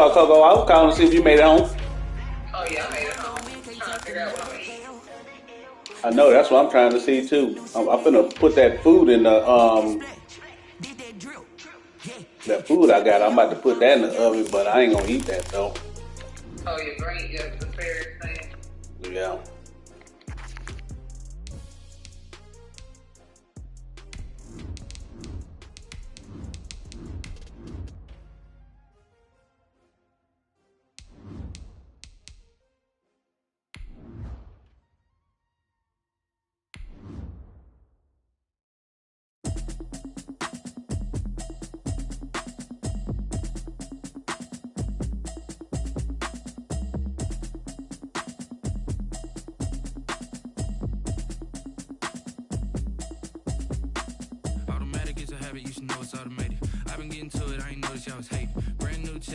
Coco. I was calling to see if you made it home. Oh yeah, I made it home. I'm trying to figure out what I'm gonna eat. I know that's what I'm trying to see too. I'm finna put that food in the that food I got. I'm about to put that in the oven, but I ain't gonna eat that though. Oh, your green, your asparagus thing. Yeah.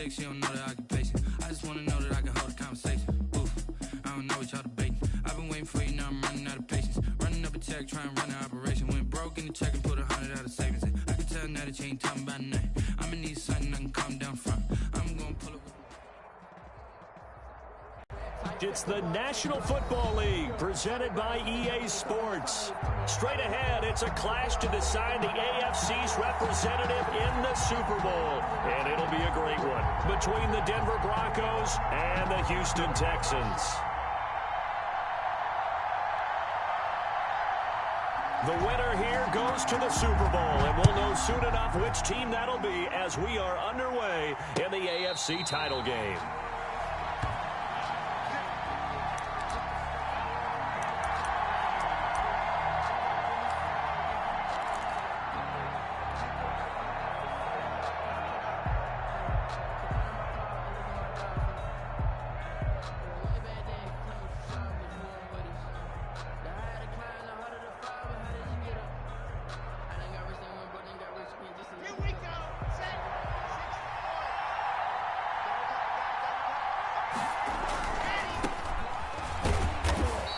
She don't know the occupation. I just wanna know that I can hold a conversation. Oof, I don't know what y'all debating. I've been waiting for you, now I'm running out of patience. Running up a check, trying to run an operation. Went broke in the check and put 100 out of savings in. I can tell now that you ain't talking about nothing. I'ma need something I can calm down from. I'm gonna pull it. It's the National Football League presented by EA Sports. Straight ahead, it's a clash to decide the AFC's representative in the Super Bowl. And it'll be a great one between the Denver Broncos and the Houston Texans. The winner here goes to the Super Bowl, and we'll know soon enough which team that'll be as we are underway in the AFC title game.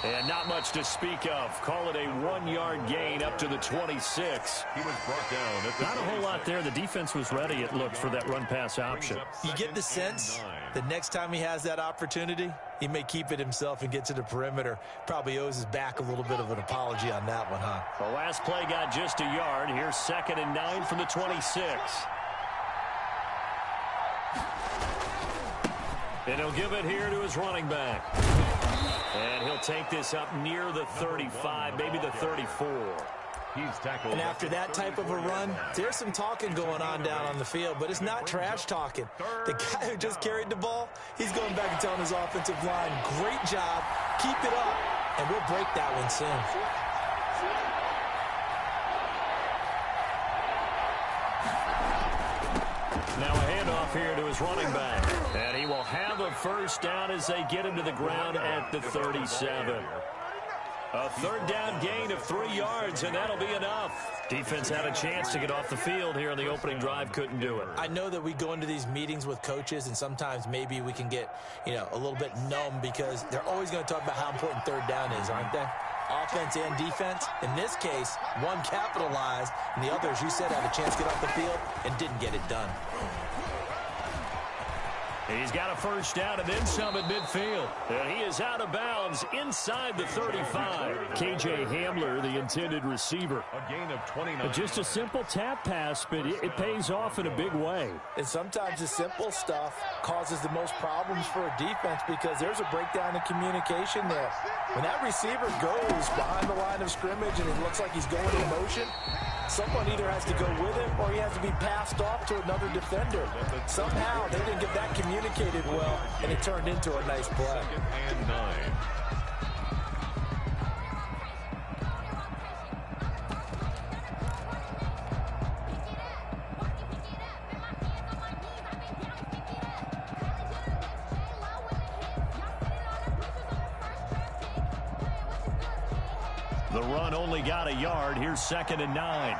And not much to speak of. Call it a 1-yard gain up to the 26. He was brought down at the Not a whole lot there. The defense was ready, it looked, for that run-pass option. You get the sense the next time he has that opportunity, he may keep it himself and get to the perimeter. Probably owes his back a little bit of an apology on that one, huh? The last play got just a yard. Here's 2nd and 9 from the 26. And he'll give it here to his running back. And he'll take this up near the 35, maybe the 34. He's tackled. And after that type of a run, there's some talking going on down on the field, but it's not trash talking. The guy who just carried the ball, he's going back and telling his offensive line, great job, keep it up, and we'll break that one soon. Now a handoff here to his running back. And he will have a first down as they get him to the ground at the 37. A 3rd down gain of 3 yards, and that'll be enough. Defense had a chance to get off the field here on the opening drive, couldn't do it. I know that we go into these meetings with coaches, and sometimes maybe we can get, a little bit numb because they're always going to talk about how important 3rd down is, aren't they? Offense and defense. In this case, one capitalized, and the others, you said, had a chance to get off the field and didn't get it done. He's got a first down and then some at midfield. And he is out of bounds inside the 35. KJ Hamler, the intended receiver. A gain of 29. Just a simple tap pass, but it pays off in a big way. And sometimes the simple stuff causes the most problems for a defense because there's a breakdown in communication there. When that receiver goes behind the line of scrimmage and it looks like he's going in motion, someone either has to go with him or he has to be passed off to another defender. Somehow they didn't get that communicated well, and it turned into a nice play. 2nd and 9. The run only got a yard. Here's 2nd and 9.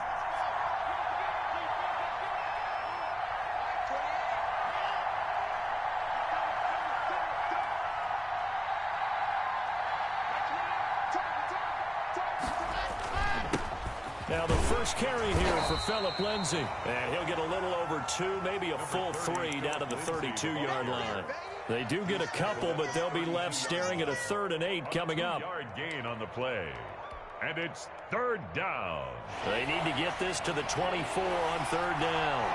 Now the first carry here for Phillip Lindsay. And he'll get a little over 2, maybe a full 3 down to the 32-yard line. They do get a couple, but they'll be left staring at a 3rd and 8 coming up. Yard gain on the play. And it's 3rd down. They need to get this to the 24 on 3rd down.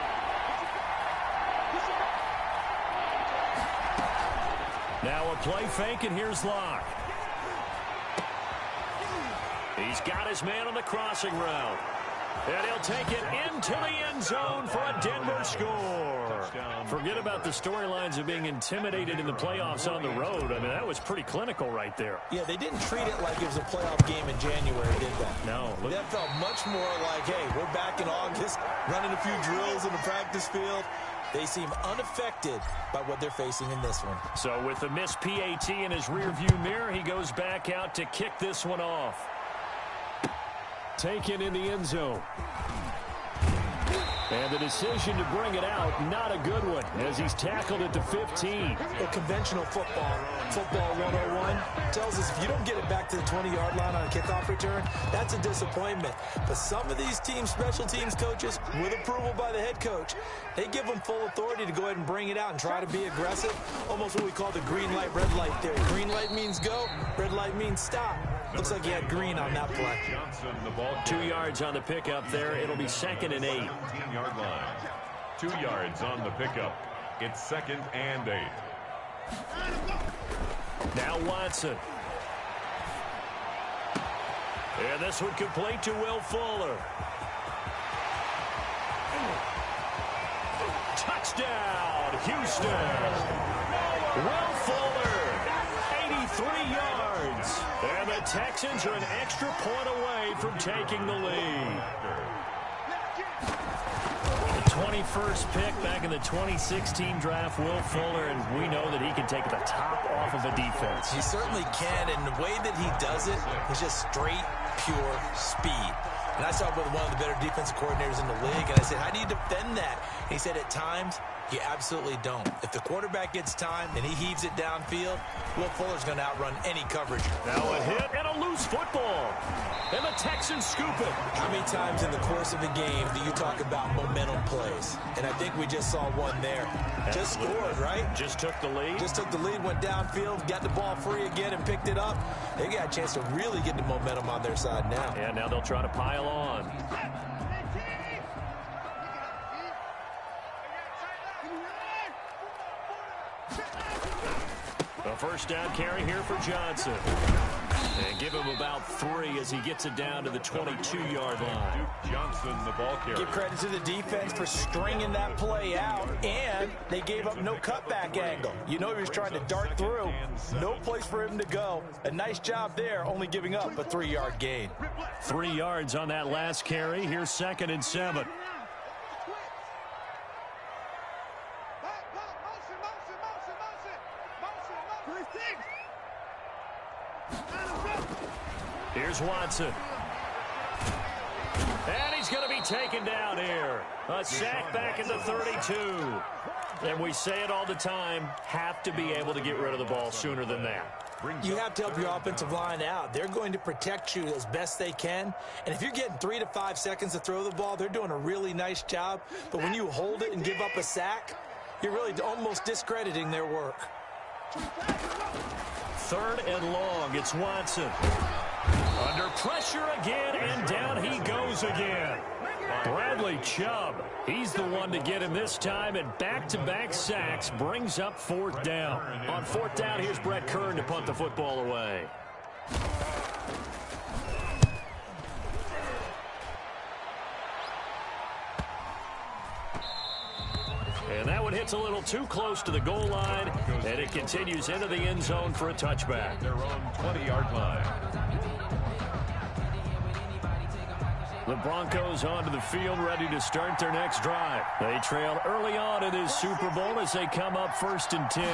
Now a play fake, and here's Locke. He's got his man on the crossing route. And he'll take it into the end zone for a Denver score. Forget about the storylines of being intimidated in the playoffs on the road. I mean, that was pretty clinical right there. Yeah, they didn't treat it like it was a playoff game in January, did they? No. That felt much more like, hey, we're back in August, running a few drills in the practice field. They seem unaffected by what they're facing in this one. So with the missed PAT in his rearview mirror, he goes back out to kick this one off. Taken in the end zone. And the decision to bring it out, not a good one, as he's tackled at the 15. A conventional football 101, tells us if you don't get it back to the 20-yard line on a kickoff return, that's a disappointment. But some of these teams, special teams coaches, with approval by the head coach, they give them full authority to go ahead and bring it out and try to be aggressive. Almost what we call the green light, red light theory. Green light means go, red light means stop. Looks like he had green on that play. 2 yards on the pickup there. It'll be 2nd and 8. 17-yard line. 2 yards on the pickup. It's 2nd and 8. Now Watson. And this one complete to Will Fuller. Touchdown, Houston. Will Fuller, 83 yards. And the Texans are an extra point away from taking the lead. The 21st pick back in the 2016 draft, Will Fuller, and we know that he can take the top off of a defense. He certainly can, and the way that he does it is just straight, pure speed. And I saw him with one of the better defensive coordinators in the league, and I said, how do you defend that? And he said, at times, you absolutely don't. If the quarterback gets time and he heaves it downfield, Will Fuller's going to outrun any coverage. Now a hit and a loose football. And the Texans scoop it. How many times in the course of a game do you talk about momentum plays? And I think we just saw one there. Just scored, right? Just took the lead. Just took the lead, went downfield, got the ball free again and picked it up. They got a chance to really get the momentum on their side now. Yeah, now they'll try to pile on. A first down carry here for Johnson. And give him about 3 as he gets it down to the 22-yard line. Duke Johnson, the ball carrier. Give credit to the defense for stringing that play out, and they gave up no cutback angle. You know he was trying to dart through. No place for him to go. A nice job there, only giving up a 3-yard gain. 3 yards on that last carry. Here's 2nd and 7. Here's Watson. And he's going to be taken down here. A sack back at the 32. And we say it all the time, have to be able to get rid of the ball sooner than that. You have to help your offensive line out. They're going to protect you as best they can. And if you're getting 3 to 5 seconds to throw the ball, they're doing a really nice job. But when you hold it and give up a sack, you're really almost discrediting their work. 3rd and long. It's Watson. Under pressure again, and down he goes again. Bradley Chubb, he's the one to get him this time, and back-to-back sacks brings up 4th down. On 4th down, here's Brett Kern to punt the football away. And that one hits a little too close to the goal line, and it continues into the end zone for a touchback. Their own 20-yard line. The Broncos onto the field, ready to start their next drive. They trail early on in this Super Bowl as they come up 1st and 10.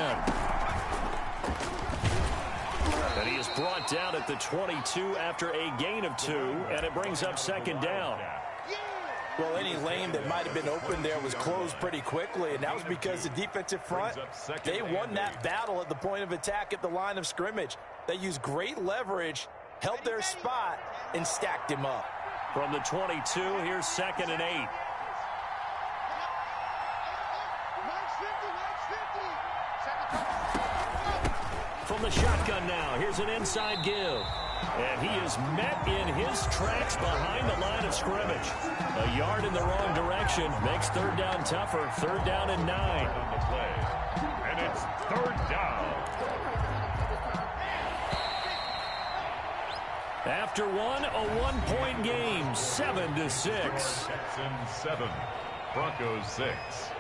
And he is brought down at the 22 after a gain of 2, and it brings up 2nd down. Well, any lane that might have been open there was closed pretty quickly, and that was because the defensive front, they won that battle at the point of attack at the line of scrimmage. They used great leverage, held their spot, and stacked him up. From the 22, here's 2nd and 8. From the shotgun now, here's an inside give. And he is met in his tracks behind the line of scrimmage. A yard in the wrong direction makes 3rd down tougher. 3rd down and 9. On the play. And it's 3rd down. After one, a 1-point game, 7-6. Texans 7, Broncos 6.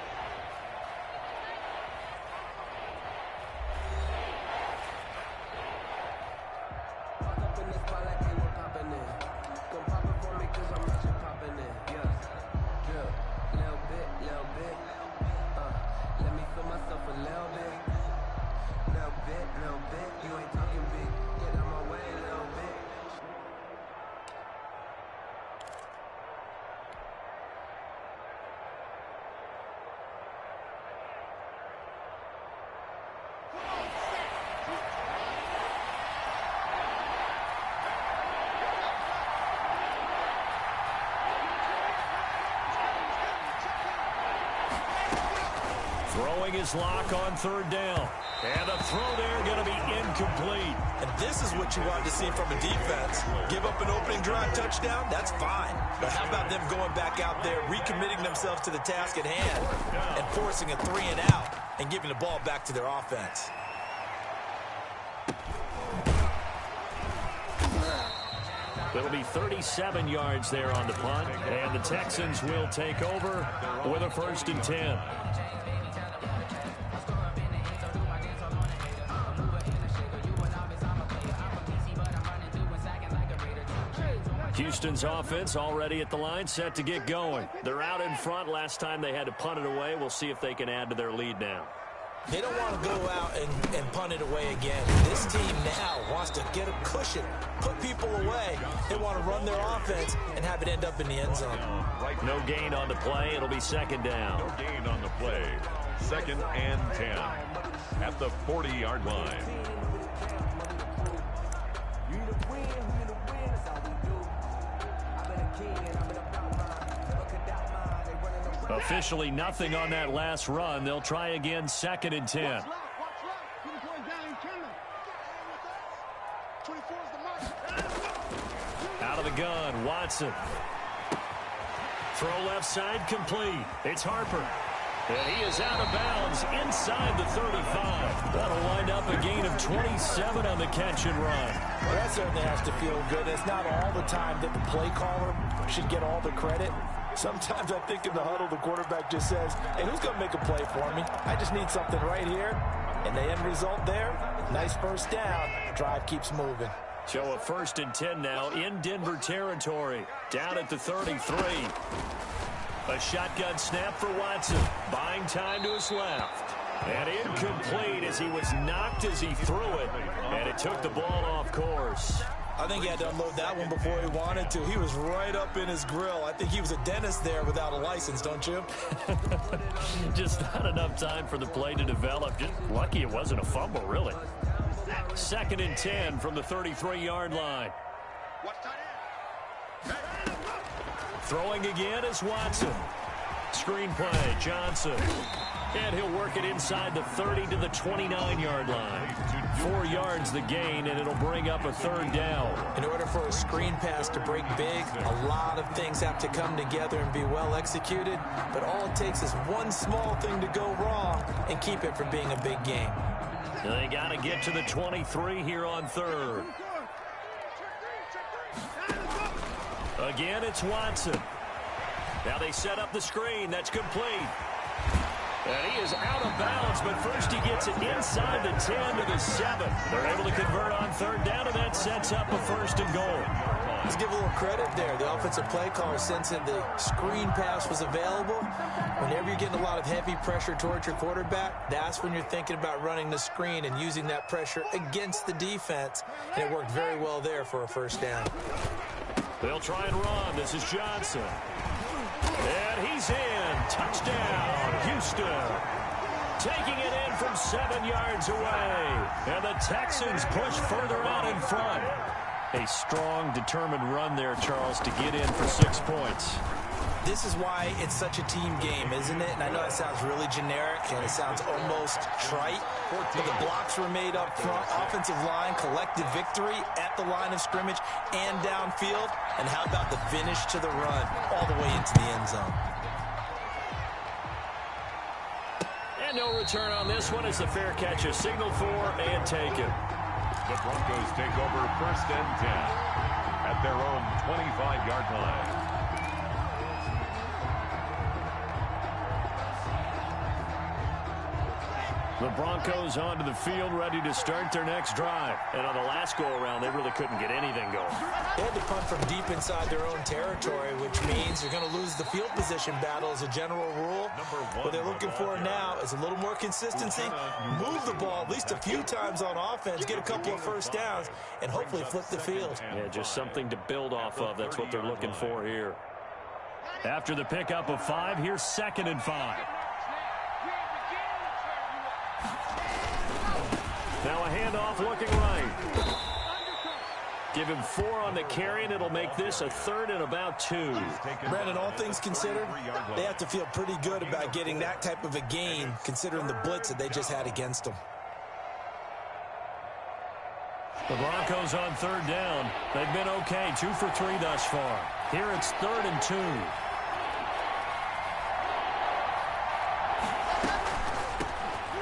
Throwing his lock on 3rd down. And the throw there going to be incomplete. And this is what you wanted to see from a defense. Give up an opening drive touchdown, that's fine. But how about them going back out there, recommitting themselves to the task at hand, and forcing a 3 and out, and giving the ball back to their offense. It'll be 37 yards there on the punt. And the Texans will take over with a 1st and 10. Houston's offense already at the line, set to get going. They're out in front. Last time they had to punt it away. We'll see if they can add to their lead now. They don't want to go out and punt it away again. This team now wants to get a cushion, put people away. They want to run their offense and have it end up in the end zone. No gain on the play. It'll be 2nd down. No gain on the play. 2nd and 10 at the 40-yard line. Officially nothing on that last run. They'll try again, 2nd and 10. Out of the gun, Watson. Throw left side, complete. It's Harper. And he is out of bounds inside the 35. That'll wind up a gain of 27 on the catch and run. Well, that certainly has to feel good. It's not all the time that the play caller should get all the credit. Sometimes I think in the huddle, the quarterback just says, hey, who's going to make a play for me? I just need something right here. And the end result there, nice 1st down. Drive keeps moving. So a 1st and 10 now in Denver territory. Down at the 33. A shotgun snap for Watson. Buying time to his left. And incomplete as he was knocked as he threw it. And it took the ball off course. I think he had to unload that one before he wanted to. He was right up in his grill. I think he was a dentist there without a license, don't you? Just not enough time for the play to develop. Just lucky it wasn't a fumble, really. 2nd and 10 from the 33-yard line. Throwing again is Watson. Screen play, Johnson. And he'll work it inside the 30 to the 29-yard line. 4 yards the gain, and it'll bring up a 3rd down. In order for a screen pass to break big, a lot of things have to come together and be well executed. But all it takes is one small thing to go wrong and keep it from being a big game. They got to get to the 23 here on 3rd. Again, it's Watson. Now they set up the screen. That's complete. And he is out of bounds, but first he gets it inside the 10 to the 7. They're able to convert on 3rd down, and that sets up a 1st and goal. Let's give a little credit there. The offensive play caller sensing the screen pass was available. Whenever you're getting a lot of heavy pressure towards your quarterback, that's when you're thinking about running the screen and using that pressure against the defense. And it worked very well there for a 1st down. They'll try and run. This is Johnson. And he's in. Touchdown, Houston. Taking it in from 7 yards away. And the Texans push further out in front. A strong, determined run there, Charles, to get in for 6 points. This is why it's such a team game, isn't it? And I know that sounds really generic and it sounds almost trite, but the blocks were made up front. Offensive line, collective victory at the line of scrimmage and downfield. And how about the finish to the run all the way into the end zone? And no return on this one as the fair catch is signaled for and taken. The Broncos take over 1st and 10 at their own 25-yard line. The Broncos onto the field, ready to start their next drive. And on the last go-around, they really couldn't get anything going. They had to punt from deep inside their own territory, which means they're going to lose the field position battle as a general rule. What they're looking for now is a little more consistency, move the ball at least a few times on offense, get a couple of first downs, and hopefully flip the field. Yeah, just something to build off of. That's what they're looking for here. After the pickup of 5, here's 2nd and 5. Now a handoff looking right. Give him 4 on the carry, and it'll make this a 3rd and about 2. Brandon, all things considered, they have to feel pretty good about getting that type of a gain, considering the blitz that they just had against them. The Broncos on 3rd down. They've been okay, 2 for 3 thus far. Here it's 3rd and 2.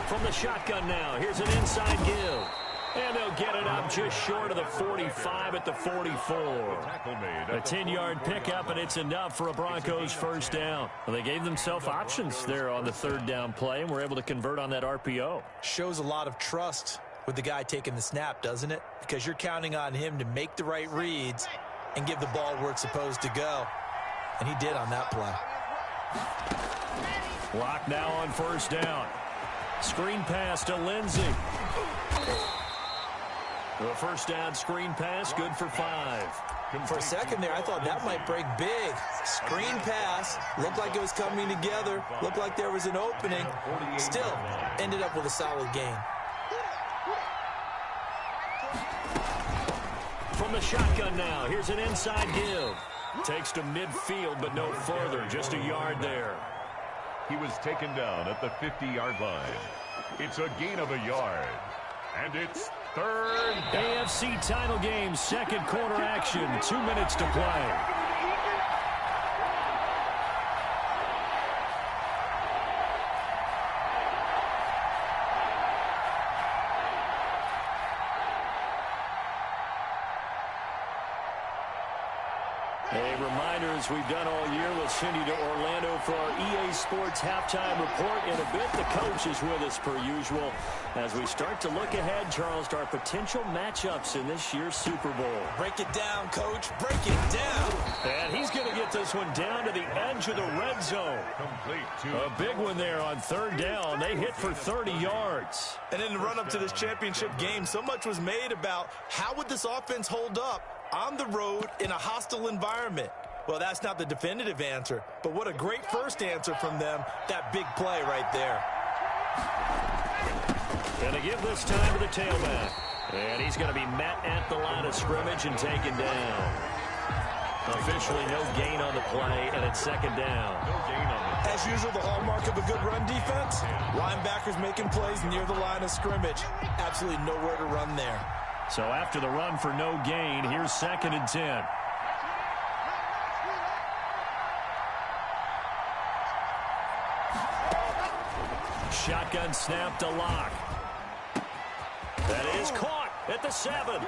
From the shotgun now, here's an inside give. And they'll get it up just short of the 45 at the 44. A 10-yard pickup, and it's enough for a Broncos first down. Well, they gave themselves options there on the 3rd down play, and were able to convert on that RPO. Shows a lot of trust with the guy taking the snap, doesn't it? Because you're counting on him to make the right reads and give the ball where it's supposed to go. And he did on that play. Clock now on 1st down. Screen pass to Lindsey. The first down screen pass, good for 5. For a second there, I thought that might break big. Screen pass, looked like it was coming together, looked like there was an opening. Still, ended up with a solid gain. From the shotgun now, here's an inside give. Takes to midfield, but no further, just a yard there. He was taken down at the 50-yard line. It's a gain of a yard. And it's 3rd down. AFC title game, 2nd quarter action, 2 minutes to play. A reminder, as we've done all year, we'll send you to Orlando for our EA Sports halftime report. In a bit, the coach is with us per usual as we start to look ahead, Charles, to our potential matchups in this year's Super Bowl. Break it down, Coach. Break it down. And he's going to get this one down to the edge of the red zone. A big one there on 3rd down. They hit for 30 yards. And in the run-up to this championship game, so much was made about how would this offense hold up on the road in a hostile environment. Well, that's not the definitive answer, but what a great first answer from them, that big play right there. And to give this time to the tailback. And he's going to be met at the line of scrimmage and taken down. Officially no gain on the play, and it's 2nd down. As usual, the hallmark of a good run defense, linebackers making plays near the line of scrimmage. Absolutely nowhere to run there. So after the run for no gain, here's 2nd and 10. Shotgun snap to Locke. That is caught at the 7.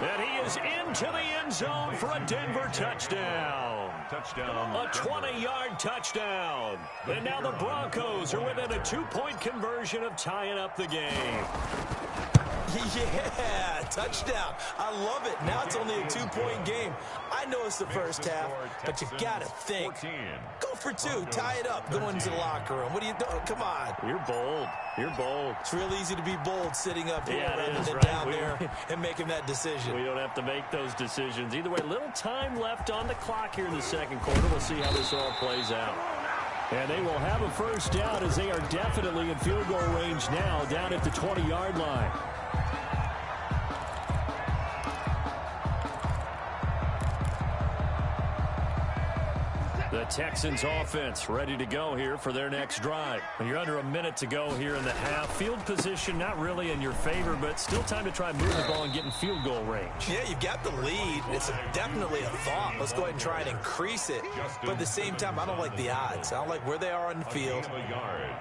And he is into the end zone for a Denver touchdown. A 20-yard touchdown. And now the Broncos are within a 2-point conversion of tying up the game. Yeah, touchdown. I love it. Now it's only a 2-point game. I know it's the first half, but you got to think. Go for 2. Tie it up. Go into the locker room. What are you doing? Come on. You're bold. You're bold. It's real easy to be bold sitting up here rather than right. down there and making that decision. We don't have to make those decisions. Either way, little time left on the clock here in the 2nd quarter. We'll see how this all plays out. And they will have a first down as they are definitely in field goal range now down at the 20-yard line. The Texans offense ready to go here for their next drive. You're under a minute to go here in the half. Field position not really in your favor, but still time to try moving the ball and getting field goal range. Yeah, you've got the lead. It's definitely a thought. Let's go ahead and try and increase it. But at the same time, I don't like the odds. I don't like where they are on the field.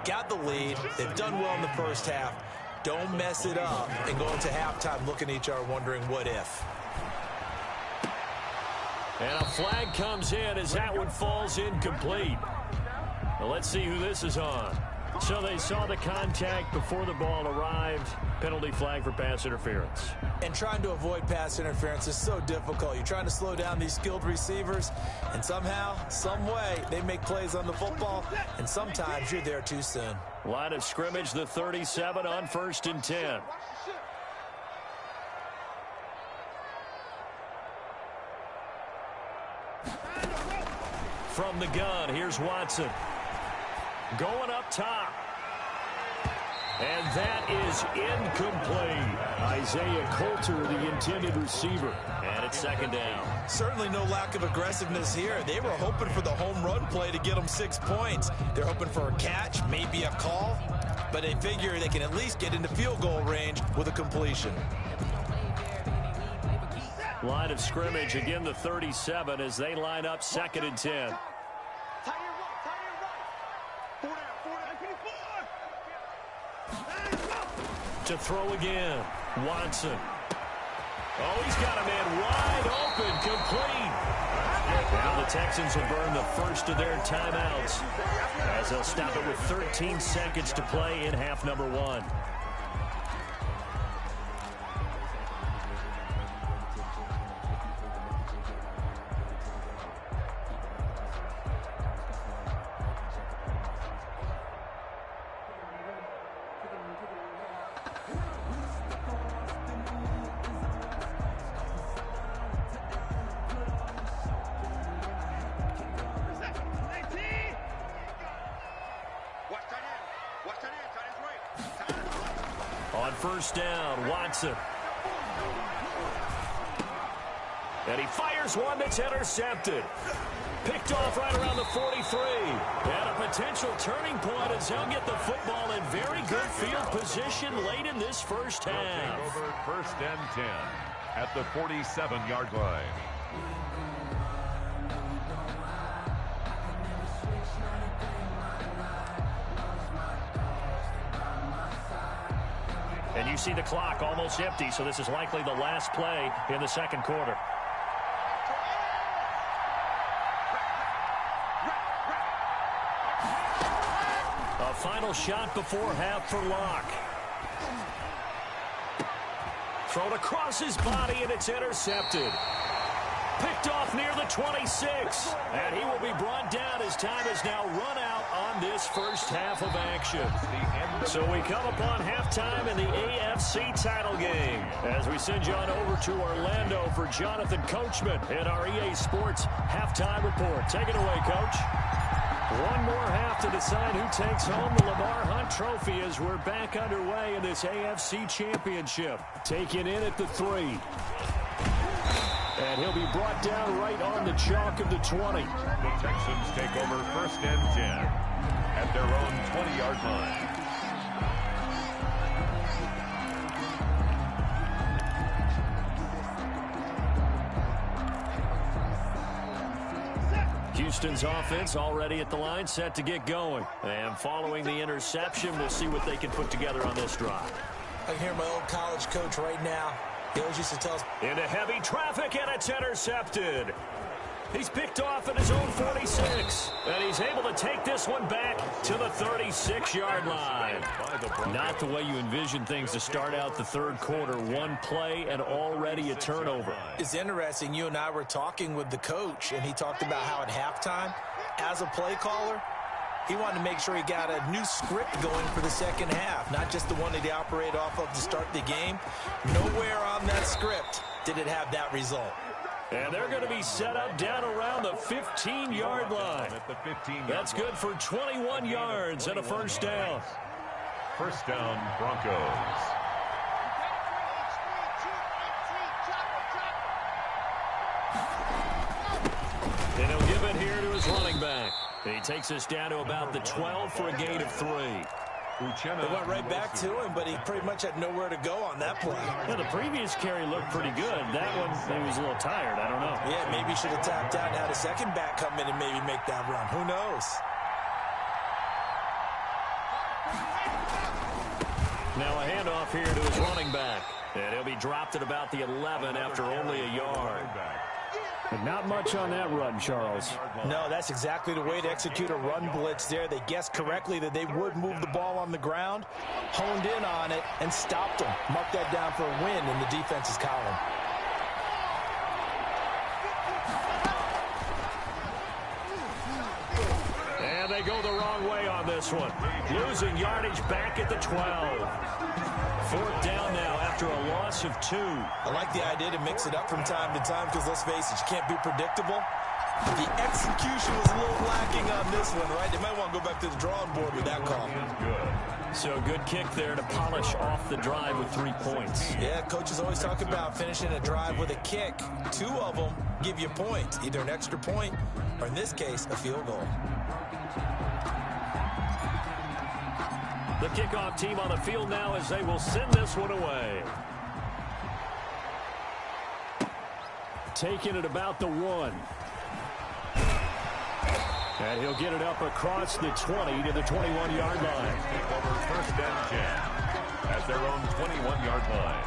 Got the lead. They've done well in the first half. Don't mess it up and go into halftime looking at each other wondering what if. And a flag comes in as that one falls incomplete. Well, let's see who this is on. So they saw the contact before the ball arrived. Penalty flag for pass interference. And trying to avoid pass interference is so difficult. You're trying to slow down these skilled receivers, and somehow, some way, they make plays on the football, and sometimes you're there too soon. Line of scrimmage, the 37 on 1st and 10. From the gun, here's Watson. Going up top. And that is incomplete. Isaiah Coulter, the intended receiver. And it's 2nd down. Certainly no lack of aggressiveness here. They were hoping for the home run play to get them 6 points. They're hoping for a catch, maybe a call. But they figure they can at least get into field goal range with a completion. Line of scrimmage, again the 37 as they line up 2nd and 10. To throw again, Watson. Oh, he's got a man wide open, complete. Now the Texans will burn the first of their timeouts as they'll stop it with 13 seconds to play in half number 1. On 1st down, Watson. And he fires one that's intercepted. Picked off right around the 43. And a potential turning point as they'll get the football in very good field position late in this first half. Over 1st and 10 at the 47-yard line. And you see the clock almost empty, so this is likely the last play in the 2nd quarter. A final shot before half for Locke. Thrown across his body, and it's intercepted. Picked off near the 26. And he will be brought down as time has now run out on this first half of action. So we come upon halftime in the AFC title game as we send you on over to Orlando for Jonathan Coachman in our EA Sports halftime report. Take it away, Coach. One more half to decide who takes home the Lamar Hunt Trophy as we're back underway in this AFC Championship. Taken in at the 3. And he'll be brought down right on the chalk of the 20. The Texans take over 1st and 10 at their own 20-yard line. Houston's offense already at the line, set to get going. And following the interception, we'll see what they can put together on this drive. I can hear my old college coach right now. He always used to tell us. Into heavy traffic, and it's intercepted. He's picked off at his own 46. And he's able to take this one back to the 36-yard line. Not the way you envision things to start out the 3rd quarter. One play and already a turnover. It's interesting. You and I were talking with the coach, and he talked about how at halftime, as a play caller, he wanted to make sure he got a new script going for the 2nd half, not just the one that he operated off of to start the game. Nowhere on that script did it have that result. And they're going to be set up down around the 15-yard line. That's good for 21 yards and a 1st down. 1st down, Broncos. And he'll give it here to his running back. He takes us down to about the 12 for a gain of 3. They went right back to him, but he pretty much had nowhere to go on that play. Yeah, the previous carry looked pretty good. That one, he was a little tired. I don't know. Yeah, maybe he should have tapped out and had a second back come in and maybe make that run. Who knows? Now a handoff here to his running back. And he'll be dropped at about the 11 after only a yard. But not much on that run, Charles. No, that's exactly the way to execute a run blitz there. They guessed correctly that they would move the ball on the ground, honed in on it, and stopped them. Mark that down for a win in the defense's column. And they go the wrong way on this one. Losing yardage back at the 12. 4th down now after a loss of 2. I like the idea to mix it up from time to time because, let's face it, you can't be predictable. The execution was a little lacking on this one, right? They might want to go back to the drawing board with that call. So good kick there to polish off the drive with 3 points. Yeah, coaches always talk about finishing a drive with a kick. 2 of them give you points, either an extra point or, in this case, a field goal. The kickoff team on the field now as they will send this one away. Taking it about the 1. And he'll get it up across the 20 to the 21-yard line. Over 1st and 10 at their own 21-yard line.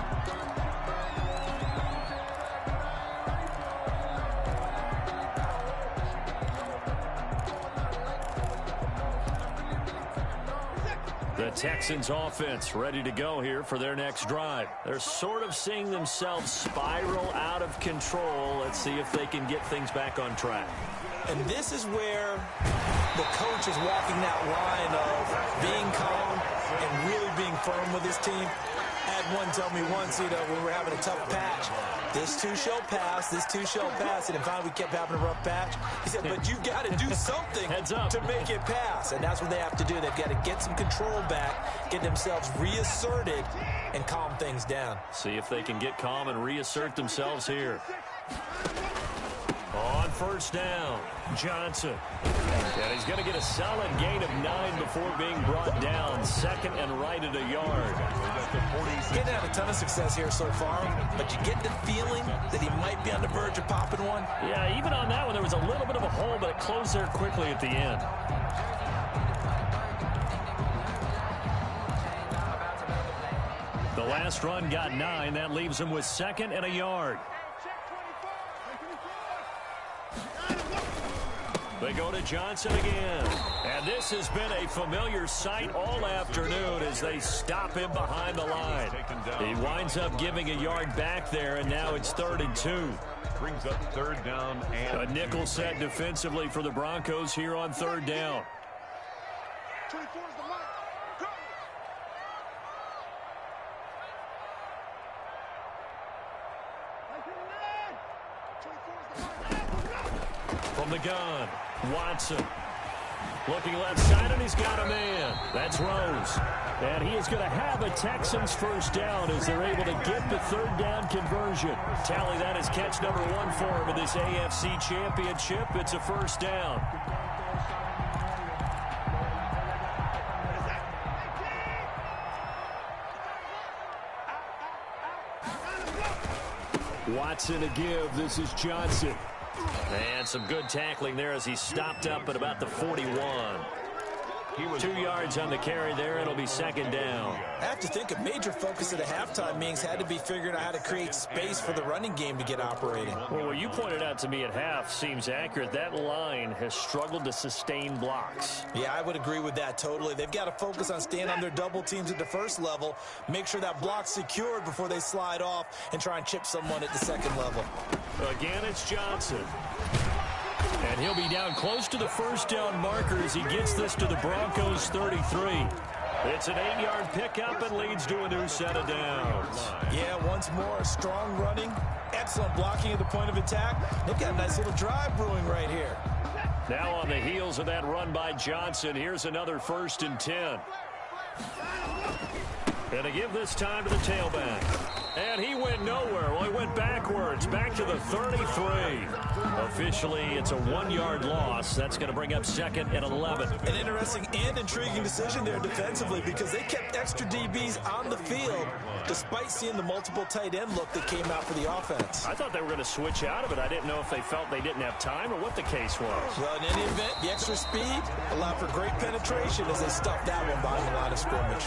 The Texans offense ready to go here for their next drive. They're sort of seeing themselves spiral out of control. Let's see if they can get things back on track. And this is where the coach is walking that line of being calm and really being firm with his team. I had one tell me once, when we were having a tough patch, this too shall pass, this too shall pass. And finally we kept having a rough patch. He said, but you've got to do something to make it pass. And that's what they have to do. They've got to get some control back, get themselves reasserted, and calm things down. See if they can get calm and reassert themselves here. On 1st down, Johnson. And he's going to get a solid gain of 9 before being brought down. 2nd and right at a yard. Getting had a ton of success here so far, but you get the feeling that he might be on the verge of popping one. Yeah, even on that one, there was a little bit of a hole, but it closed there quickly at the end. The last run got 9. That leaves him with 2nd and a yard. They go to Johnson again. And this has been a familiar sight all afternoon as they stop him behind the line. He winds up giving a yard back there, and now it's 3rd and 2. Brings up 3rd down and a nickel set defensively for the Broncos here on 3rd down. 24 is the mark. Go! From the gun, Watson. Looking left side, and he's got a man. That's Rose. And he is going to have a Texans 1st down as they're able to get the 3rd down conversion. Tally that as catch number 1 for him in this AFC Championship. It's a 1st down. Watson a give. This is Johnson. And some good tackling there as he stopped up at about the 41. He was 2 yards on the carry there. It'll be 2nd down. I have to think a major focus at a halftime meetings had to be figuring out how to create space for the running game to get operating. Well, what you pointed out to me at half seems accurate. That line has struggled to sustain blocks. Yeah, I would agree with that totally. They've got to focus on staying on their double teams at the 1st level, make sure that block's secured before they slide off and try and chip someone at the 2nd level. Again, it's Johnson. And he'll be down close to the 1st down marker as he gets this to the Broncos 33. It's an 8-yard pickup and leads to a new set of downs. Yeah, once more, strong running, excellent blocking at the point of attack. They've got a nice little drive brewing right here. Now on the heels of that run by Johnson, here's another 1st and 10. And to give this time to the tailback. And he went nowhere. Well, he went backwards, back to the 33. Officially, it's a 1-yard loss. That's going to bring up second and 11. An interesting and intriguing decision there defensively because they kept extra DBs on the field despite seeing the multiple tight end look that came out for the offense. I thought they were going to switch out of it. I didn't know if they felt they didn't have time or what the case was. Well, in any event, the extra speed allowed for great penetration as they stuffed that one behind the line of scrimmage.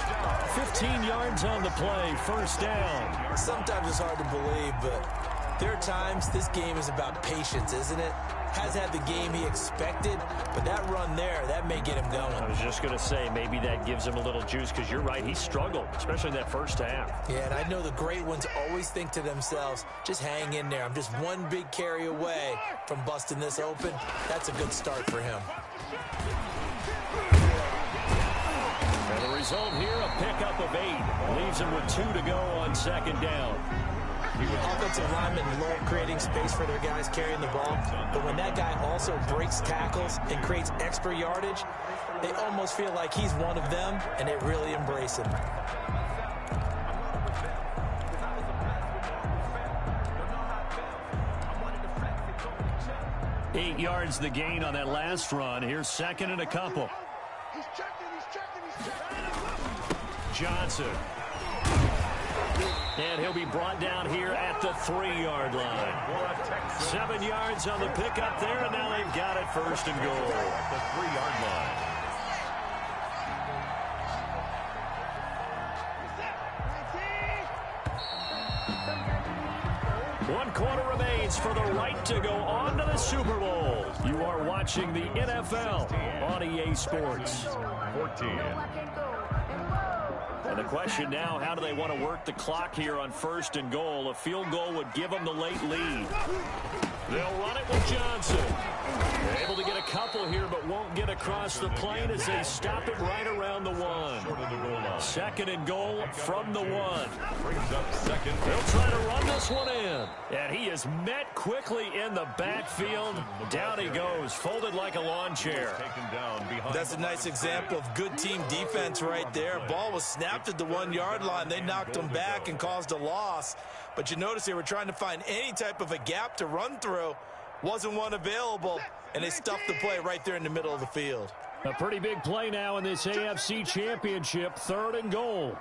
15 yards on the play, first down. Sometimes it's hard to believe, but there are times this game is about patience, isn't it? Has had the game he expected, but that run there, that may get him going. I was just going to say, maybe that gives him a little juice because you're right, he struggled, especially in that first half. Yeah, and I know the great ones always think to themselves, just hang in there. I'm just one big carry away from busting this open. That's a good start for him. And the result here, a pickup of 8. Leaves him with 2 to go on second down. Offensive linemen love creating space for their guys carrying the ball, but when that guy also breaks tackles and creates extra yardage, they almost feel like he's one of them, and they really embrace him. Eight yards the gain on that last run. Here's second and a couple. He's checking, he's checking, he's checking. Johnson. And he'll be brought down here at the 3-yard line. 7 yards on the pickup there, and now they've got it first and goal. At the 3-yard line. One quarter remains for the right to go on to the Super Bowl. You are watching the NFL on EA Sports. 14. And the question now, how do they want to work the clock here on first and goal? A field goal would give them the late lead. They'll run it with Johnson. They're able to get a couple here, but won't get across the plane as they stop it right around the 1. Second and goal from the 1. Brings up second. They'll try to run this one in. And he is met quickly in the backfield. Down he goes, folded like a lawn chair. Taken down behind. That's a nice example of good team defense right there. Ball was snapped at the 1-yard line. They knocked him back and caused a loss. But you notice they were trying to find any type of a gap to run through. Wasn't one available, and they stuffed the play right there in the middle of the field. A pretty big play now in this AFC Championship, third and goal.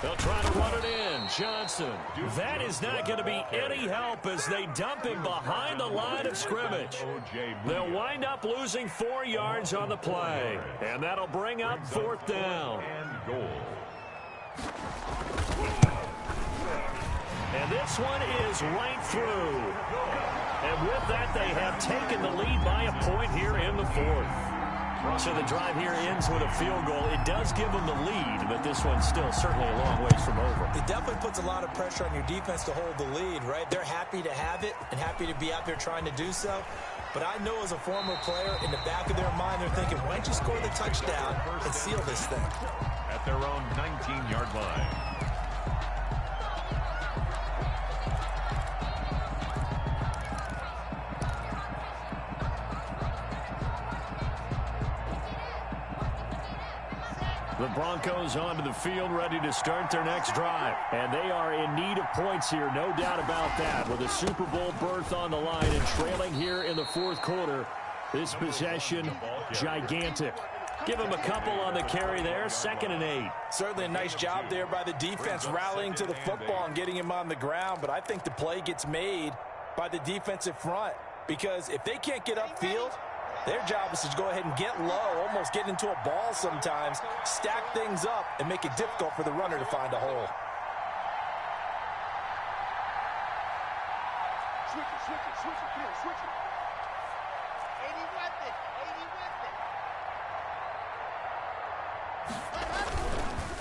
They'll try to run it in. Johnson. That is not going to be any help as they dump him behind the line of scrimmage. They'll wind up losing 4 yards on the play, and that'll bring up fourth down. And goal. And this one is right through. And with that, they have taken the lead by a point here in the fourth. So the drive here ends with a field goal. It does give them the lead, but this one's still certainly a long ways from over. It definitely puts a lot of pressure on your defense to hold the lead, right? They're happy to have it and happy to be out there trying to do so. But I know as a former player, in the back of their mind, they're thinking, why don't you score the touchdown and seal this thing? At their own 19-yard line. The Broncos onto the field, ready to start their next drive. And they are in need of points here, no doubt about that. With a Super Bowl berth on the line and trailing here in the fourth quarter, this possession, gigantic. Give them a couple on the carry there, 2nd and 8. Certainly a nice job there by the defense rallying to the football and getting him on the ground. But I think the play gets made by the defensive front. Because if they can't get upfield, their job is to go ahead and get low, almost get into a ball sometimes, stack things up, and make it difficult for the runner to find a hole. Switch it, switch it, switch it, here, switch it. 80 with it, 80 with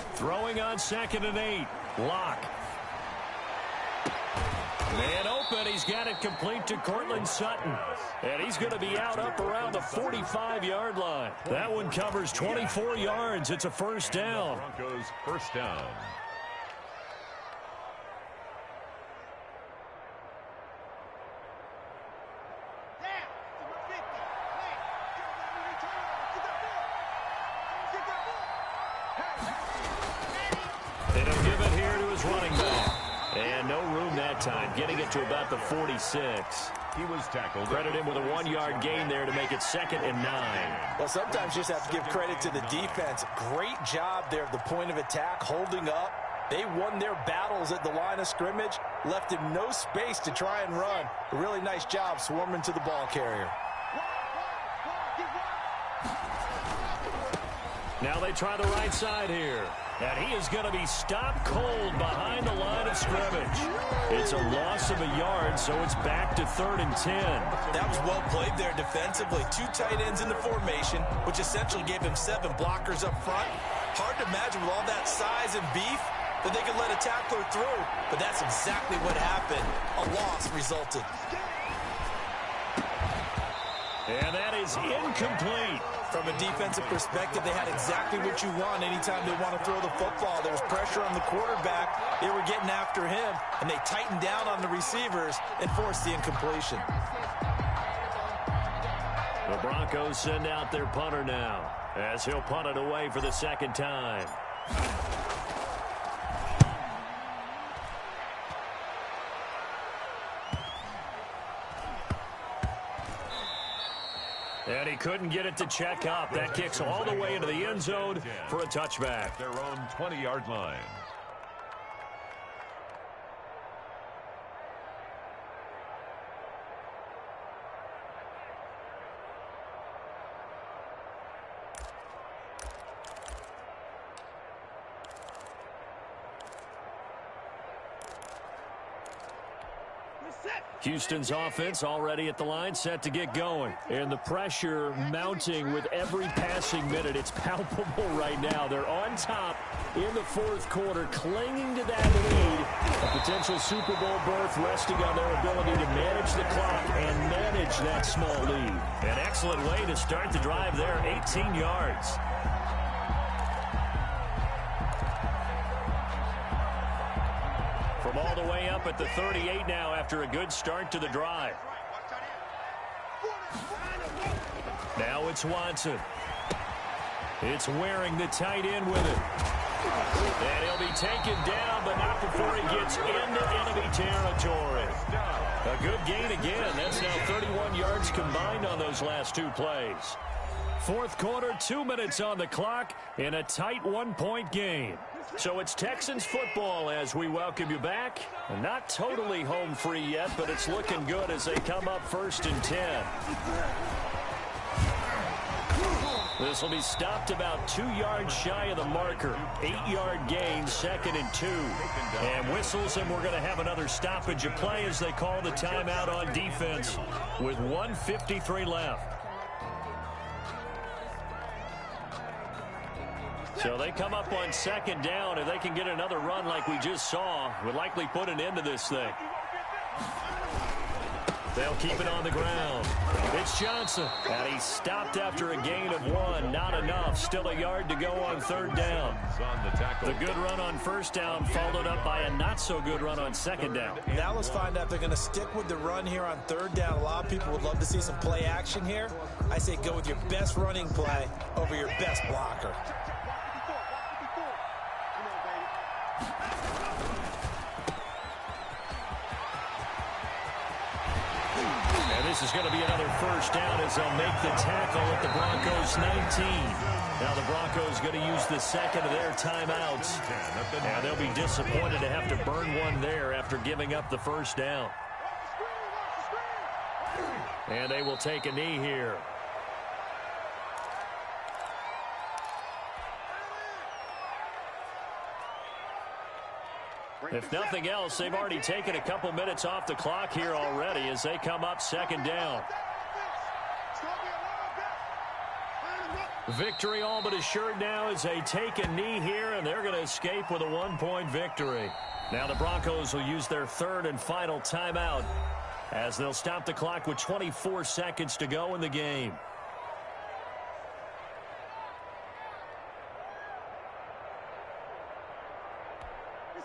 it. Throwing on 2nd and 8. Lock. Man open. He's got it complete to Cortland Sutton. And he's going to be out up around the 45-yard line. That one covers 24 yards. It's a first down. Broncos first down. Get that ball. Gametime, getting it to about the 46. He was tackled. Credit him with a 1-yard gain there to make it 2nd and 9. Well, sometimes you just have to give credit to the defense. Great job there at the point of attack, holding up. They won their battles at the line of scrimmage, left him no space to try and run. A really nice job swarming to the ball carrier. Now they try the right side here. And he is going to be stopped cold behind the line of scrimmage. It's a loss of a yard, so it's back to 3rd and 10. That was well played there defensively. 2 tight ends in the formation, which essentially gave him 7 blockers up front. Hard to imagine with all that size and beef that they could let a tackler through. But that's exactly what happened. A loss resulted. And that is incomplete. From a defensive perspective, they had exactly what you want anytime they want to throw the football. There was pressure on the quarterback. They were getting after him, and they tightened down on the receivers and forced the incompletion. The Broncos send out their punter now, as he'll punt it away for the 2nd time. And he couldn't get it to check up. That kicks all the way into the end zone for a touchback. Their own 20-yard line. Houston's offense already at the line, set to get going. And the pressure mounting with every passing minute. It's palpable right now. They're on top in the 4th quarter, clinging to that lead. A potential Super Bowl berth resting on their ability to manage the clock and manage that small lead. An excellent way to start the drive there, 18 yards. From all the way up at the 38 now after a good start to the drive. Now it's Watson. It's Waring, the tight end, with it. And he'll be taken down, but not before he gets into enemy territory. A good gain again. That's now 31 yards combined on those last 2 plays. 4th quarter, 2 minutes on the clock in a tight 1-point game. So it's Texans football as we welcome you back. Not totally home free yet, but it's looking good as they come up 1st and 10. This will be stopped about 2 yards shy of the marker. 8-yard gain, 2nd and 2. And whistles, and we're going to have another stoppage of play as they call the timeout on defense with 1:53 left. So they come up on 2nd down. If they can get another run like we just saw, would likely put an end to this thing. They'll keep it on the ground. It's Johnson. And he's stopped after a gain of 1. Not enough. Still a yard to go on 3rd down. The good run on 1st down followed up by a not-so-good run on 2nd down. Now let's find out if they're going to stick with the run here on 3rd down. A lot of people would love to see some play action here. I say go with your best running play over your best blocker. This is going to be another 1st down as they'll make the tackle at the Broncos 19. Now the Broncos going to use the 2nd of their timeouts. And they'll be disappointed to have to burn one there after giving up the 1st down. And they will take a knee here. If nothing else, they've already taken a couple minutes off the clock here already as they come up 2nd down. Victory all but assured now as they take a knee here, and they're going to escape with a 1-point victory. Now the Broncos will use their 3rd and final timeout as they'll stop the clock with 24 seconds to go in the game.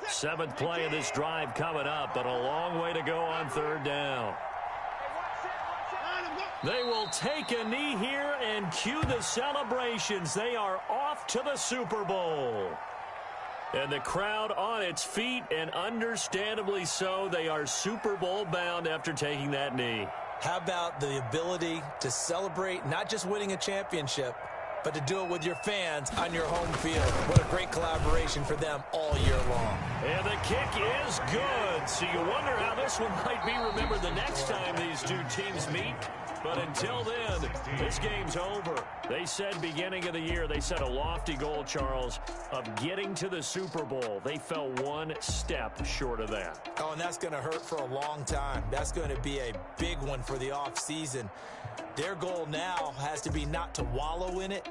Seventh play of this drive coming up, but a long way to go on 3rd down. They will take a knee here and cue the celebrations. They are off to the Super Bowl. And the crowd on its feet, and understandably so. They are Super Bowl bound after taking that knee. How about the ability to celebrate not just winning a championship, but to do it with your fans on your home field? What a great collaboration for them all year long. And the kick is good. So you wonder how this one might be remembered the next time these two teams meet. But until then, this game's over. They said beginning of the year, they set a lofty goal, Charles, of getting to the Super Bowl. They fell one step short of that. Oh, and that's going to hurt for a long time. That's going to be a big one for the offseason. Their goal now has to be not to wallow in it,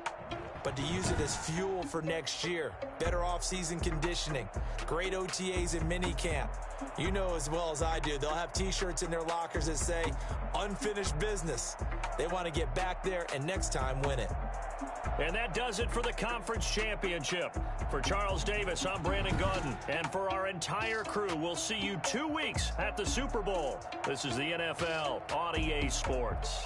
but to use it as fuel for next year. Better offseason conditioning, great OTAs and minicamp. You know as well as I do, they'll have T-shirts in their lockers that say, unfinished business. They want to get back there and next time win it. And that does it for the conference championship. For Charles Davis, I'm Brandon Gaudin. And for our entire crew, we'll see you 2 weeks at the Super Bowl. This is the NFL on EA Sports.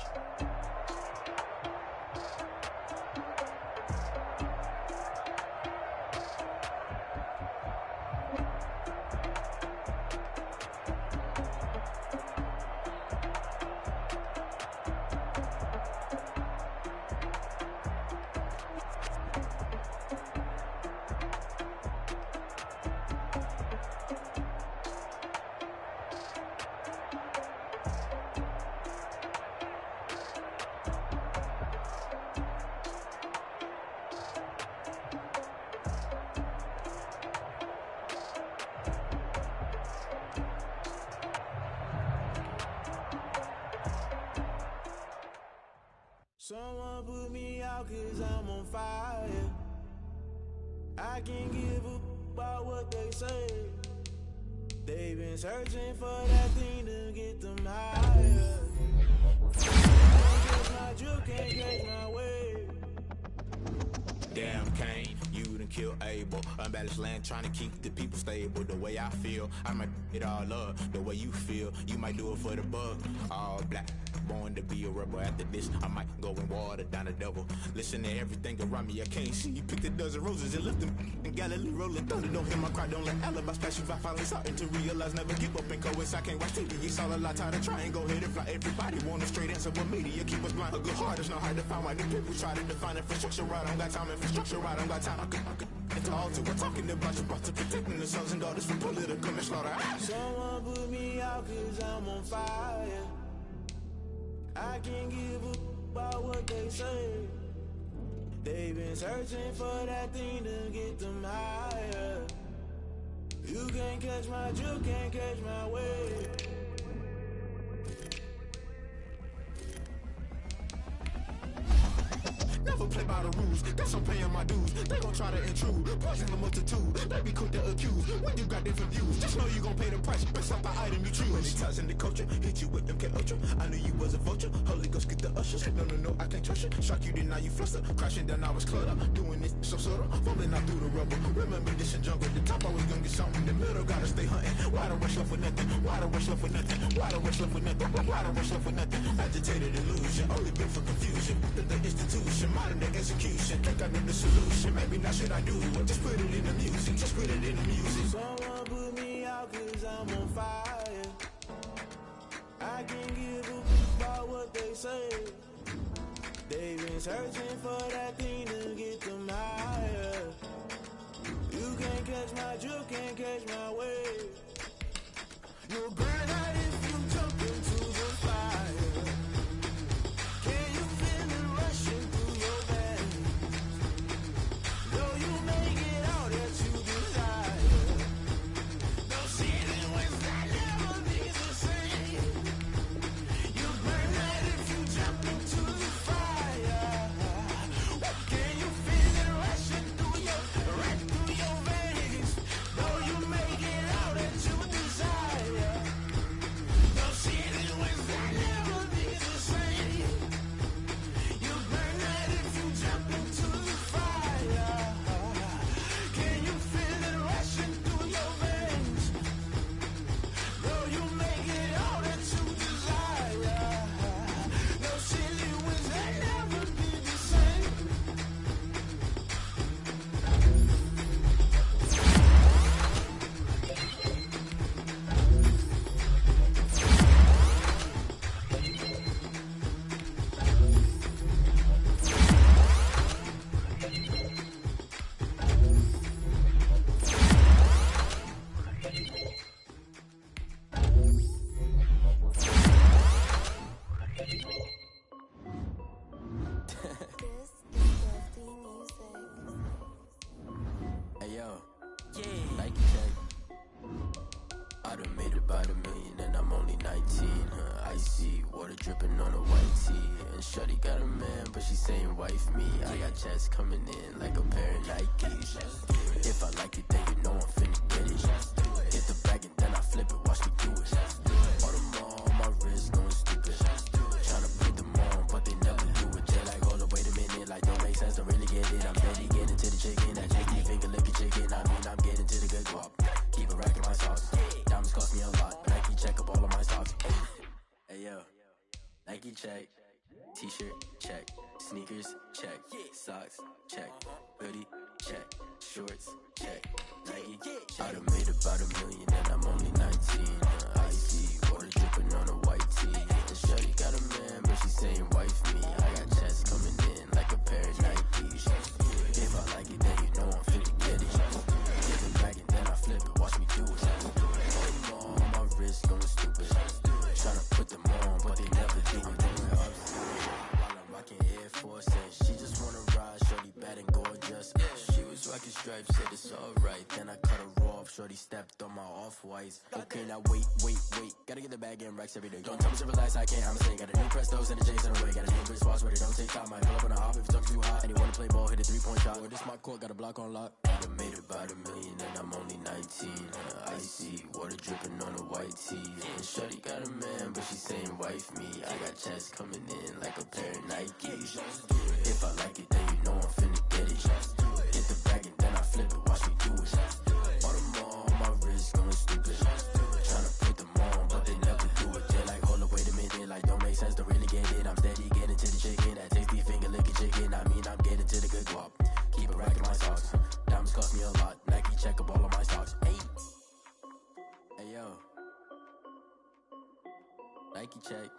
Someone put me out 'cause I'm on fire. I can't give a about what they say. They've been searching for that thing to get them higher. Can't catch my drill, can't catch my wave. Damn, Kane, you done kill Abel. Unbalanced land, trying to keep the people stable. The way I feel, I might it all up. The way you feel, you might do it for the bug. All black, born to be a rebel. After this, I might go and water down the devil. Listen to everything around me, I can't see. You picked a dozen roses and left them in Galilee rolling thunder. Don't hear my cry, don't let alibis pass you. I finally starting to realize, never give up and coexist. I can't watch TV, it's all a lot. Tired of trying, go ahead and fly. Everybody want a straight answer, but media keep us blind. A good heart is not hard to find. Why the people try to define infrastructure right? I don't got time, infrastructure right, I don't got time. I could it's all to we're talking about you, about to protecting the sons and daughters from political manslaughter. Someone put me out 'cause I'm on fire. I can't give a about what they say. They've been searching for that thing to get them higher. You can't catch my drill, can't catch my wave. Never play by the rules, guess I'm paying my dues. They gon' try to intrude, poison the multitude. They be quick to accuse, when you got different views. Just know you gon' pay the price, based off the item you choose. Many times in the culture, hit you with them get ultra. I knew you was a vulture, Holy Ghost get the ushers. No, I can't trust you. Shock you, then now you fluster. Crashing down, I was cluttered. Doing this so subtle, falling out through the rubble. Remember this in jungle, at the top I was gonna get something. In the middle, gotta stay hunting. Why the rush left for nothing? Why the rush left for nothing? Why the rush left for nothing? Why the rush left for nothing? Agitated illusion, only been for confusion. The institution, modern day execution. Think I know the solution. Maybe not should I do it? Just put it in the music. Just put it in the music. Someone put me out 'cause I'm on fire. I can't give a about what they say. They've been searching for that thing to get them higher. You can't catch my drill, can't catch my wave. You'll burn out if you jump into the fire. Can you feel it rushing through your veins? Though you make it out that you desire. No season when that never be the same. You burn out if you jump into the fire. Can you feel it rushing through your veins? Though you make it out that you desire. Hey yo, Nike check. I done made about $1 million and I'm only 19. Icy water dripping on a white tee. And shorty got a man, but she saying wife me. I got checks coming in like a pair of Nikes. If I like it, then you know I'm finna get it. Hit the bag and then I flip it, watch me do it. All them on my wrist going stupid. Tryna put them on, but they never do it. They like, hold up, wait a minute, like don't make sense, don't really get it. I'm steady getting to the chicken, that chicken finger licking chicken. I mean, I'm getting to the good guap. Keep it racking my sauce. Diamonds cost me a lot, but Nike check up all of my stocks. Hey yo, Nike check. T-shirt check. Sneakers check. Socks check. Hoodie check. Shorts check. Nike. I done made about $1 million and I'm only 19. Icy water dripping on a white tee. And shorty got a man, but she saying wife me. I got checks coming in like a pair of Nikes. If I like it, then you know I'm finna get it. Get it back and then I flip it, watch me do it. On my wrist going stupid. Tryna put them on, but they never do it. While I'm rocking Air Force and she just wanna ride. Shorty bad and gorgeous. She was rocking stripes, said it's alright. Then I cut her off, shorty stepped on my off-whites. Okay, now wait. Gotta get the bag and racks every day. Don't tell me to relax, I can't, I'ma say. Got a new Prestos and a J's in the way. Got a new Chris Boss, but it don't take time. I pull up on the hop if it's talking too hot. And you wanna play ball, hit a 3-point shot. Or this my court, got a block on lock. I done made about $1 million and I'm only 19. Icy water dripping on a white tee. And shorty got a man, but she saying wife me. I got checks coming in like a pair of Nikes. If I like it, then you know I'm finna get it. Hit the bag and then I flip it, watch me do it. All them on my wrist going stupid. Tryna put them on, but they never do it. They're like, hold up, wait a minute, like don't make sense, don't really get it. I'm steady getting to the chicken, that tasty finger licking chicken. I mean, I'm getting to the good guap. Keep it racking my socks. Diamonds cost me a lot. Nike check up all of my stocks. Hey yo, Nike check.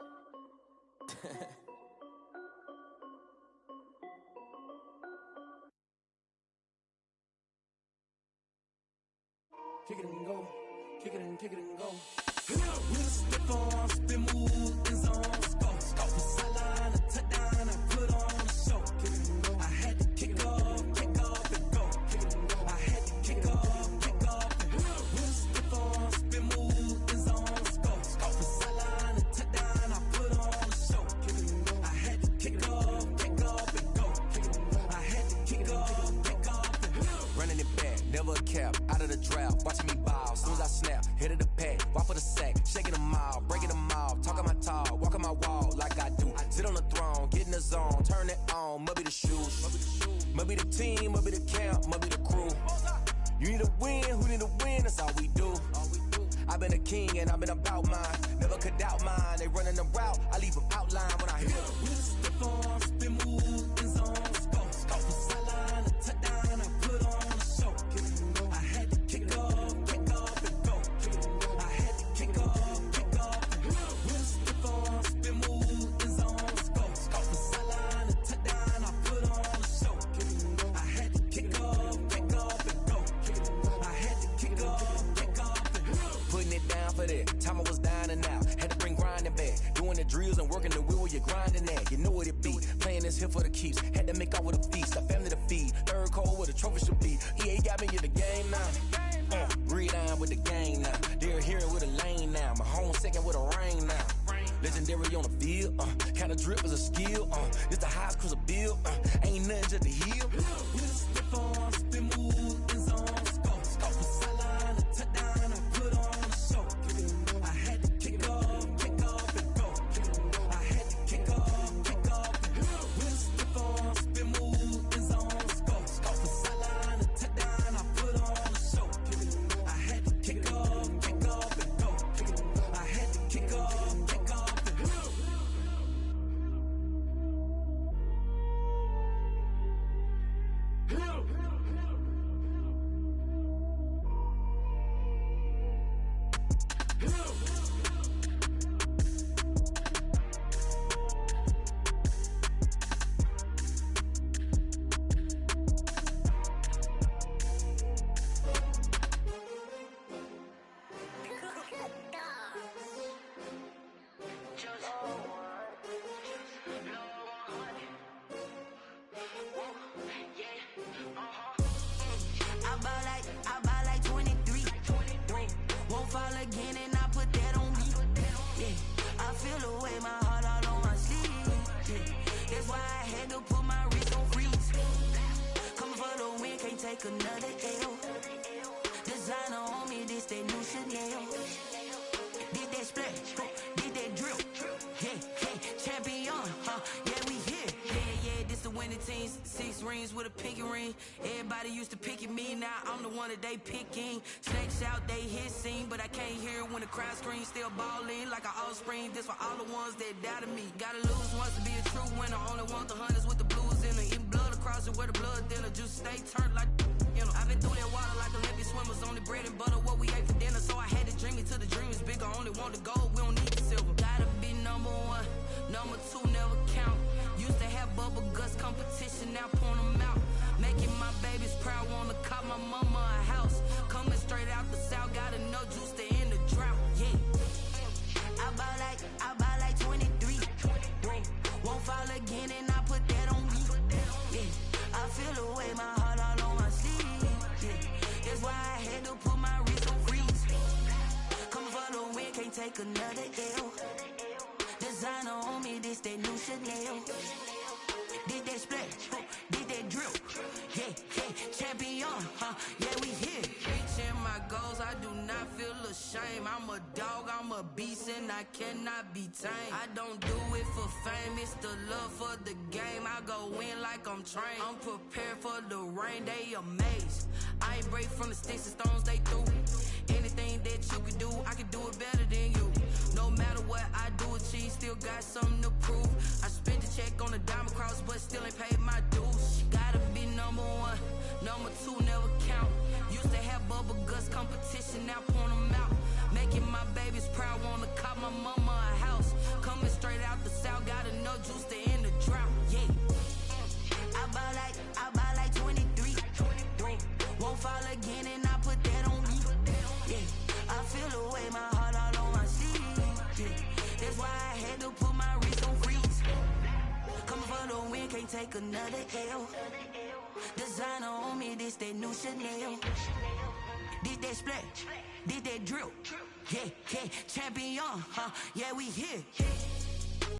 Kick it and go, kick it and go. With a stiff on, spin move, in zone, scope. From sideline to touchdown, I put on a show. Kick it and go. I had to kick off and go. Kick it and go. I had to kick off and go. With a stiff on, spin move, in zone, scope. From sideline to touchdown, I put on a show. Kick it and go. I had to kick off and go. Kick it and go. I had to kick off and go. Running it back, never a cap, out of the drought, watching me ball, soon as I snap, hit of the pack, walk for the sack, shaking them all, breaking them all, talking my talk, walking my wall like I do, sit on the throne, get in the zone, turn it on, must be the shoes, must be the team, must be the camp, must be the crew, you need a win, who need a win, that's all we do, I've been a king and I've been about mine, never could doubt mine, they running the route, I leave them outline when I hit them. With a stiff on, spin move, in zone, scope. From sideline to touchdown, I put on a show. Kick it and go. I had to kick off and go. Kick it and go. I had to kick off and go. With a stiff on, spin move, in zone, scope. From sideline to touchdown, I put on a show. Kick it and go. I had to kick off and go. Kick it and go. I had to kick off and go. Putting it down for that, time I was down and out, had to bring grinding back, doing the drills and working the wheel where you're grinding at, you know what it be, playing this here for the keeps, had to make out with a feast, a family to feed, third cold where the trophy should be, EA got me in the game now, read on with the game now, they're hearing with a lane now, my home second with a rain now, legendary on the field, kind of drip is a skill, this the highest cruiser bill, ain't nothing just to heal. With a stiff on, spin move, in zone, scope. From sideline to touchdown, I put on a show. Kick it and go. I had to kick off and go. Kick it and go. I had to kick off and go. With a stiff on, spin move, in zone, scope. From sideline to touchdown, I put on a show. Kick it and go. I had to kick off and go. Kick it and go. I had to kick off and go. take another L. Designer on me, this that new Chanel. Did that splash, did that drill. Yeah, champion, yeah, we here. Yeah, this the winning team. 6 rings with a pinky ring. Everybody used to pick at me, now I'm the one that they picking. Snakes out, they hit scene, but I can't hear when the crowd screams. Still balling like an offspring. This for all the ones that doubted me. Gotta lose once to be a true winner. Only want the hunters with the blues in it. Eating blood across it where the blood thinner. Just stay turned like, you know. I've been through that water like Olympic swimmers. Only bread and butter, what we ate for dinner. So I had to dream it till the dream is bigger. Only want the gold, we don't need the silver. Gotta be number 1, number 2 never count. Used to have bubble guts competition, now point them out. Making my babies proud, wanna cop my mama a house. Coming straight out the south, got enough juice to end the drought. Yeah, I buy like 23. Won't fall again, and I put that on me. Yeah, I feel the way, my heart all on my sleeve. Yeah, that's why I had to put my wrist on freeze. Coming for the win, can't take another L. Designer on me, this that new Chanel. Did that splash, did that drill. Yeah, champion, yeah, we here. Reaching my goals, I do not feel ashamed. I'm a dog, I'm a beast, and I cannot be tamed. I don't do it for fame, it's the love for the game. I go in like I'm trained. I'm prepared for the rain, they amazed. I ain't break from the sticks and stones they threw. Anything that you can do, I can do it better than you. No matter what I do, achieve, still got something to prove. I spent the check on the diamond cross, but still ain't paid my dues. Gotta be number 1, number 2 never count. Used to have bubble guts competition, now point them out. Making my babies proud, wanna cop my mama a house. Coming straight out the south, got enough juice to end the drought. Yeah, I buy like 23. Won't fall again, and I put that on me. Yeah, I feel the way, my heart all on my sleeve. Yeah, that's why I had to put my wrist on freeze. Coming for the win, can't take another L. Designer on me, this that new Chanel. Did that splash, did that drill. Yeah, champion, yeah, we here.